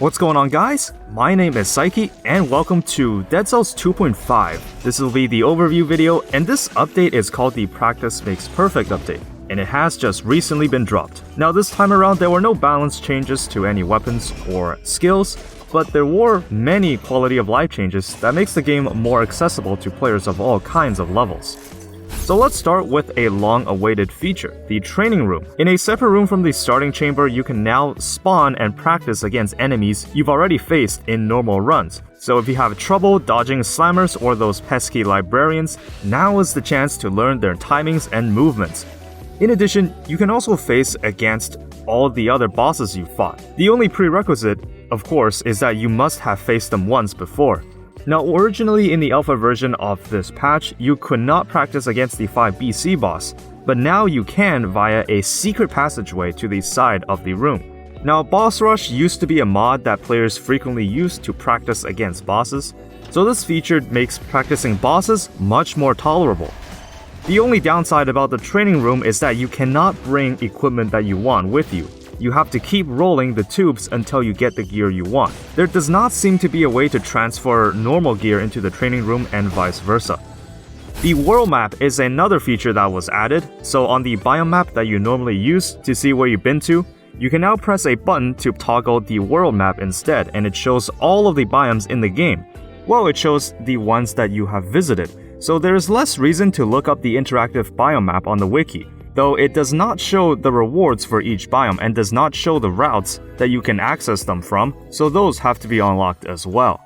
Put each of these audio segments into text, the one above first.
What's going on, guys? My name is Psyche and welcome to Dead Cells 2.5. This will be the overview video, and this update is called the Practice Makes Perfect update, and it has just recently been dropped. Now this time around there were no balance changes to any weapons or skills, but there were many quality of life changes that makes the game more accessible to players of all kinds of levels. So let's start with a long-awaited feature, the training room. In a separate room from the starting chamber, you can now spawn and practice against enemies you've already faced in normal runs. So if you have trouble dodging slammers or those pesky librarians, now is the chance to learn their timings and movements. In addition, you can also face against all the other bosses you fought. The only prerequisite, of course, is that you must have faced them once before. Now, originally in the alpha version of this patch, you could not practice against the 5 BC boss, but now you can via a secret passageway to the side of the room. Now, Boss Rush used to be a mod that players frequently used to practice against bosses, so this feature makes practicing bosses much more tolerable. The only downside about the training room is that you cannot bring equipment that you want with you. You have to keep rolling the tubes until you get the gear you want. There does not seem to be a way to transfer normal gear into the training room and vice versa. The world map is another feature that was added, so on the biome map that you normally use to see where you've been to, you can now press a button to toggle the world map instead, and it shows all of the biomes in the game. Well, it shows the ones that you have visited, so there is less reason to look up the interactive biome map on the wiki. Though it does not show the rewards for each biome and does not show the routes that you can access them from, so those have to be unlocked as well.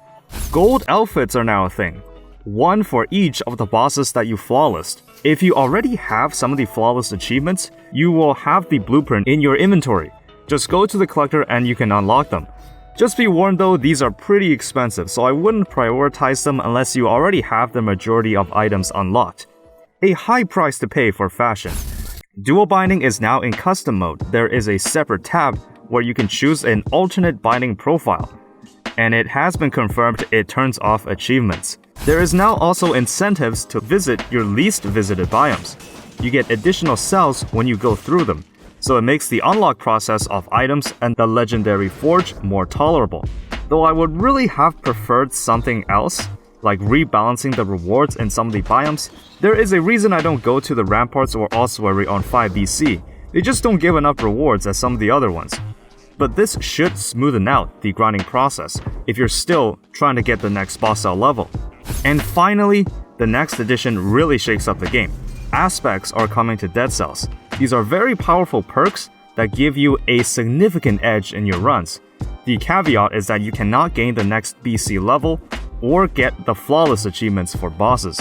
Gold outfits are now a thing, one for each of the bosses that you flawlessed. If you already have some of the flawless achievements, you will have the blueprint in your inventory. Just go to the collector and you can unlock them. Just be warned though, these are pretty expensive, so I wouldn't prioritize them unless you already have the majority of items unlocked. A high price to pay for fashion. Dual binding is now in custom mode. There is a separate tab where you can choose an alternate binding profile, and it has been confirmed it turns off achievements. There is now also incentives to visit your least visited biomes. You get additional cells when you go through them, so it makes the unlock process of items and the legendary forge more tolerable. Though I would really have preferred something else, like rebalancing the rewards in some of the biomes. There is a reason I don't go to the ramparts or ossuary on 5 BC. They just don't give enough rewards as some of the other ones. But this should smoothen out the grinding process if you're still trying to get the next boss cell level. And finally, the next edition really shakes up the game. Aspects are coming to Dead Cells. These are very powerful perks that give you a significant edge in your runs. The caveat is that you cannot gain the next BC level or get the flawless achievements for bosses.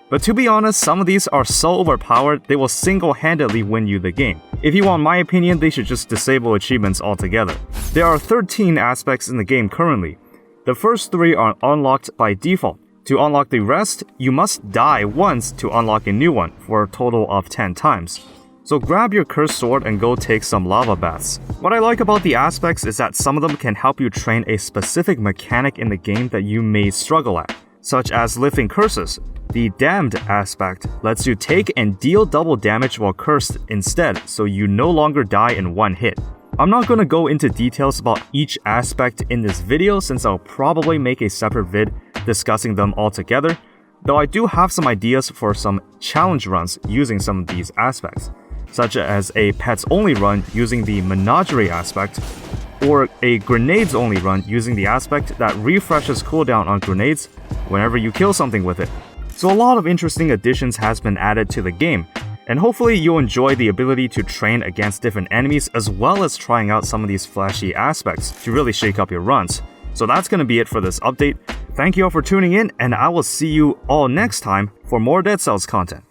But to be honest, some of these are so overpowered, they will single-handedly win you the game. If you want my opinion, they should just disable achievements altogether. There are 13 aspects in the game currently. The first 3 are unlocked by default. To unlock the rest, you must die once to unlock a new one, for a total of 10 times. So grab your cursed sword and go take some lava baths. What I like about the aspects is that some of them can help you train a specific mechanic in the game that you may struggle at, such as lifting curses. The damned aspect lets you take and deal double damage while cursed instead, so you no longer die in one hit. I'm not going to go into details about each aspect in this video since I'll probably make a separate vid discussing them all together, though I do have some ideas for some challenge runs using some of these aspects, such as a pets-only run using the menagerie aspect, or a grenades-only run using the aspect that refreshes cooldown on grenades whenever you kill something with it. So a lot of interesting additions has been added to the game, and hopefully you'll enjoy the ability to train against different enemies as well as trying out some of these flashy aspects to really shake up your runs. So that's going to be it for this update. Thank you all for tuning in, and I will see you all next time for more Dead Cells content.